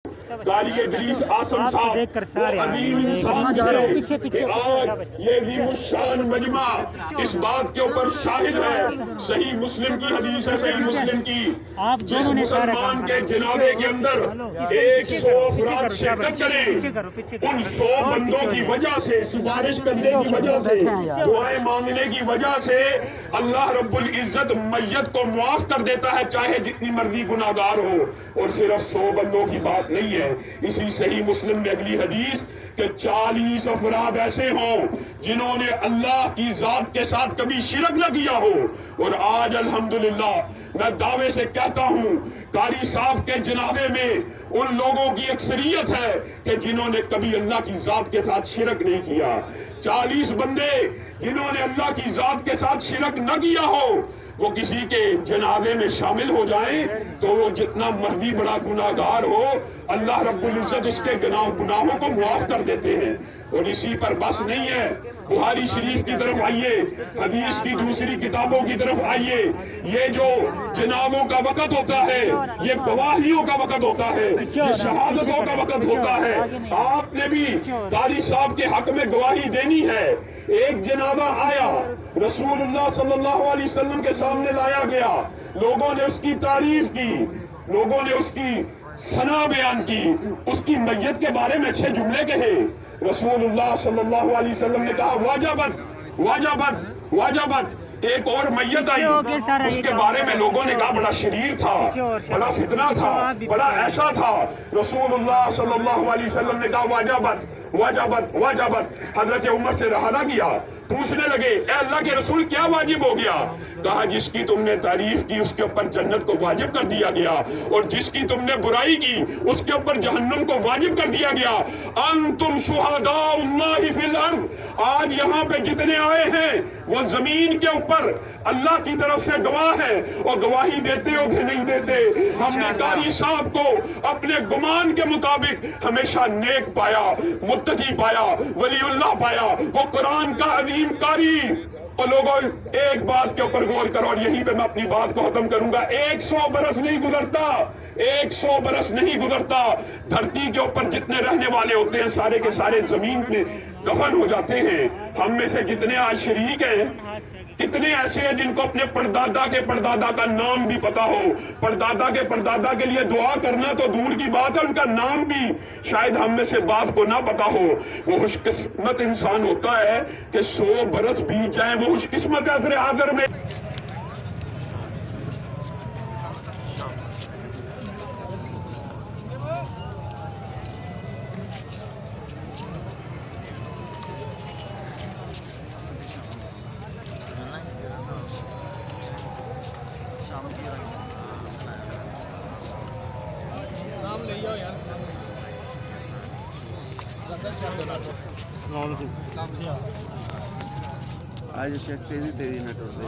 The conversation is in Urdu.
قاری ادریس آسم صاحب وہ عظیم انسان تھے کہ آج یہ عظیم الشان مجمع اس بات کے اوپر شاہد ہے، صحیح مسلم کی حدیث ہے، صحیح مسلم کی، جس مسلمان کے جنازے کے اندر 100 افراد شرکت کریں، ان 100 بندوں کی وجہ سے، سفارش کرنے کی وجہ سے، دعائیں مانگنے کی وجہ سے اللہ رب العزت میت کو معاف کر دیتا ہے، چاہے جتنی مرضی گناہگار ہو۔ اور صرف 100 بندوں کی بات نہیں ہے، اسی صحیح مسلم میں اگلی حدیث کہ 40 افراد ایسے ہوں جنہوں نے اللہ کی ذات کے ساتھ کبھی شرک نہ کیا ہو۔ اور آج الحمدللہ میں دعوے سے کہتا ہوں قاری صاحب کے جنازے میں ان لوگوں کی اکثریت ہے کہ جنہوں نے کبھی اللہ کی ذات کے ساتھ شرک نہیں کیا۔ 40 بندے جنہوں نے اللہ کی ذات کے ساتھ شرک نہ کیا ہو، وہ کسی کے جنازے میں شامل ہو جائیں تو وہ جتنا مرضی بڑا گناہگار ہو، اللہ رب العزت اس کے گناہوں کو معاف کر دیتے ہیں۔ اور اسی پر بس نہیں ہے، بخاری شریف کی طرف آئیے، حدیث کی دوسری کتابوں کی طرف آئیے، یہ جو جنازوں کا وقت ہوتا ہے، یہ گواہیوں کا وقت ہوتا ہے، یہ شہادتوں کا وقت ہوتا ہے۔ آپ نے بھی قاری صاحب کے حق میں گواہی دینی ہے۔ ایک جنازہ آیا، رسول اللہ صلی اللہ علیہ وسلم کے سامنے لایا گیا، لوگوں نے اس کی تعریف کی، لوگوں نے اس کی ثنا بیان کی، اس کی میت کے بارے میں 6 جملے کہے۔ رسول اللہ صلی اللہ علیہ وسلم نے کہا واجبت واجبت واجبت۔ ایک اور میت آئی، اس کے بارے میں لوگوں نے کہا بڑا شریر تھا، بڑا فتنہ تھا، بڑا ایسا تھا۔ رسول اللہ صلی اللہ علیہ وسلم نے کہا واجبت واجبت واجبت۔ حضرت عمر سے رہا نہ گیا، پوچھنے لگے اے اللہ کے رسول کیا واجب ہو گیا؟ کہا جس کی تم نے تعریف کی اس کے اوپر جنت کو واجب کر دیا گیا، اور جس کی تم نے برائی کی اس کے اوپر جہنم کو واجب کر دیا گیا۔ انتم شہداء اللہ فی الارض، آج یہاں پہ جتنے آئے ہیں وہ زمین کے اوپر اللہ کی طرف سے گواہ ہیں، اور گواہی دیتے ہو کہ نہیں دیتے؟ ہم نے قاری صاحب کو اپنے گمان کے مطابق ہمیشہ نیک پایا، متقی پایا، ولی اللہ پایا، وہ قرآن کا عظیم قاری۔ اور لوگوں ایک بات کے اوپر غور کرو، اور یہیں پہ میں اپنی بات کو ختم کروں گا۔ 100 برس نہیں گزرتا، 100 برس نہیں گزرتا، دھرتی کے اوپر جتنے رہنے والے ہوتے ہیں سارے کے سارے زمین میں دفن ہو جاتے ہیں۔ ہم میں سے جتنے آج شریک ہیں، کتنے ایسے ہیں جن کو اپنے پردادا کے پردادا کا نام بھی پتا ہو؟ پردادا کے پردادا کے لیے دعا کرنا تو دور کی بات ہے، ان کا نام بھی شاید ہم میں سے بعض کو نہ پتا ہو۔ وہ خوش قسمت انسان ہوتا ہے کہ 100 برس بیت جائیں، وہ خوش قسمت عصر حاضر میں۔ آج شیخ تیزی نہ ٹوٹ دے۔